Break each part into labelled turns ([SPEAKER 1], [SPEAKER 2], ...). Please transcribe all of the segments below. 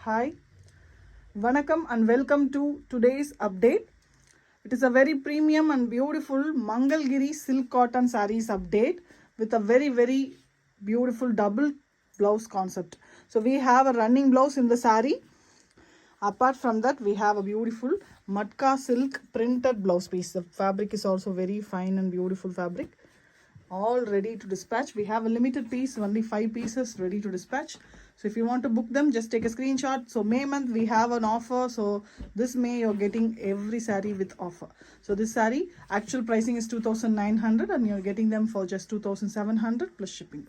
[SPEAKER 1] Hi, Vanakkam and welcome to today's update. It is a very premium and beautiful Mangalgiri silk cotton sarees update with a very beautiful double blouse concept. So we have a running blouse in the saree. Apart from that, we have a beautiful matka silk printed blouse piece. The fabric is also very fine and beautiful fabric. All ready to dispatch. We have a limited piece, only 5 pieces ready to dispatch. So if you want to book them, just take a screenshot. So May month we have an offer. So this May you're getting every saree with offer. So this saree actual pricing is 2,900 and you're getting them for just 2,700 plus shipping.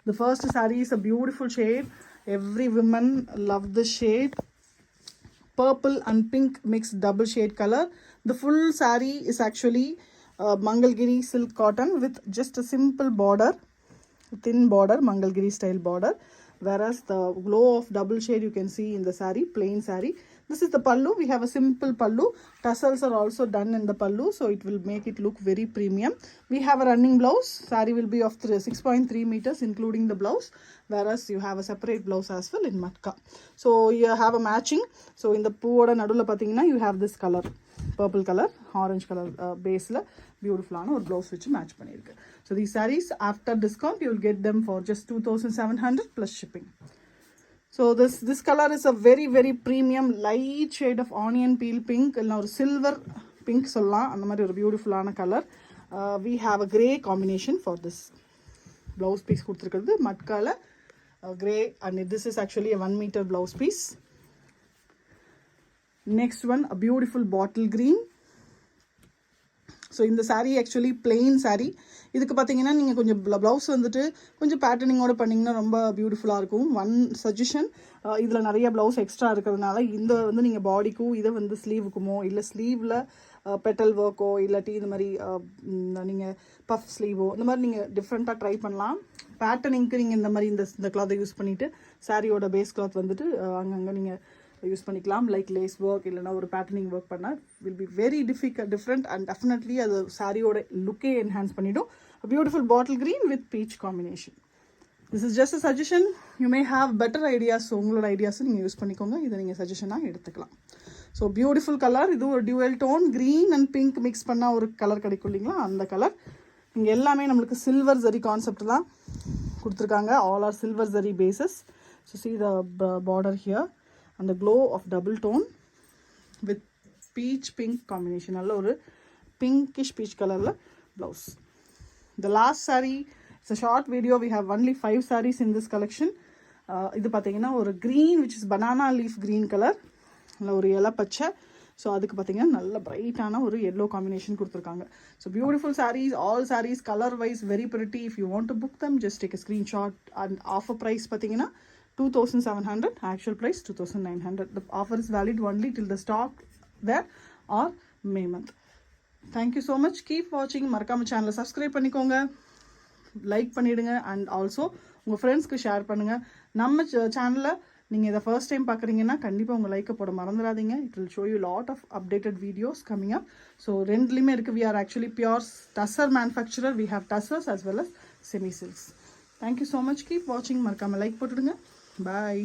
[SPEAKER 1] The first saree is a beautiful shade. Every woman love this shade. Purple and pink mixed double shade color. The full saree is actually Mangalgiri silk cotton with just a simple border, thin border, Mangalgiri style border. Whereas the glow of double shade you can see in the saree, plain saree. This is the pallu. We have a simple pallu. Tassels are also done in the pallu, so it will make it look very premium. We have a running blouse. Saree will be of 6.3 meters including the blouse, whereas you have a separate blouse as well in matka. So you have a matching. So in the pooda nadula pathina you have this color, purple color, orange color base la beautiful or blouse which match pannirukku. So these sarees after discount you will get them for just 2,700 plus shipping. So this color is a very premium light shade of onion peel pink or silver pink solla and a beautiful color. We have a grey combination for this blouse piece kuduthirukkuradhu matka grey, and this is actually a 1 meter blouse piece. Next one, a beautiful bottle green. So in the saree actually plain saree. இதுக்கு பாத்தீங்கன்னா நீங்க கொஞ்சம் blouse வந்துட்டு கொஞ்சம் பேட்டர்னிங்கோட பண்ணீங்கன்னா ரொம்ப பியூட்டிஃபுல்லா இருக்கும். ஒன் சஜஷன், இதுல நிறைய blouse எக்ஸ்ட்ரா இருக்கிறதுனால இந்த வந்து நீங்க பாடிக்கு இத வந்து ஸ்லீவுக்குமோ இல்ல ஸ்லீவ்ல பெட்டல் வர்க்கோ இல்லாட்டி இந்த மாதிரி நீங்க பஃப் ஸ்லீவோ இந்த மாதிரி நீங்க டிஃபரெண்டா ட்ரை பண்ணலாம். பேட்டர்னிங்க்கு நீங்க இந்த மாதிரி இந்த கிளாத்தை யூஸ் பண்ணிட்டு சாரியோட பேஸ் கிளாத் வந்துட்டு அங்கங்க நீங்க யூஸ் பண்ணிக்கலாம். லைக் லேஸ் ஒர்க் இல்லைனா ஒரு பேட்டர்னிங் ஒர்க் பண்ணால் will be very different and definitely அது சாரியோட லுக்கே என்ஹான்ஸ் பண்ணிடும். Beautiful bottle green with peach combination. This is just a suggestion. You may have better ideas. உங்களோட ஐடியாஸை நீங்கள் யூஸ் பண்ணிக்கோங்க. இதை நீங்கள் சஜஷனாக எடுத்துக்கலாம். So beautiful colour. இது ஒரு dual tone green and pink mix பண்ணால் ஒரு கலர் கிடைக்கும் இல்லைங்களா, அந்த கலர். இங்கே எல்லாமே நம்மளுக்கு சில்வர் ஜரி கான்செப்ட் தான் கொடுத்துருக்காங்க. All are silver zari pieces. So see the border here and the glow of double tone with peach pink combination. நல்ல ஒரு pinkish peach colorல blouse. The last saree, it's a short video. We have only 5 sarees in this collection. இது பாத்தீங்கன்னா ஒரு green which is banana leaf green color. நல்ல ஒரு இலை பச்சை. So அதுக்கு பார்த்தீங்கன்னா நல்ல பிரைட்டான ஒரு yellow காம்பினேஷன் கொடுத்துருக்காங்க. So beautiful sarees, all sarees color wise very pretty. If you want to book them, just take a screenshot. And offer price பார்த்தீங்கன்னா 2,700, actual price 2,900. The offer is valid only till the stock there or May month. Thank you so much. Keep watching. மறக்காம சேனலை subscribe பண்ணிக்கோங்க, like பண்ணிடுங்க, and also உங்கள் ஃப்ரெண்ட்ஸ்க்கு share பண்ணுங்க. நம்ம சேனலை நீங்கள் இதை ஃபர்ஸ்ட் டைம் பார்க்குறீங்கன்னா கண்டிப்பாக உங்கள் லைக்கை போட மறந்துடாதீங்க. It will show you lot of updated videos coming up. So ரெண்டுலேயுமே இருக்குது. We are actually pure tussar manufacturer. We have tussars as well as semi silks. Thank you so much. Keep வாட்சிங். மறக்காமல் லைக் போட்டுடுங்க. Bye.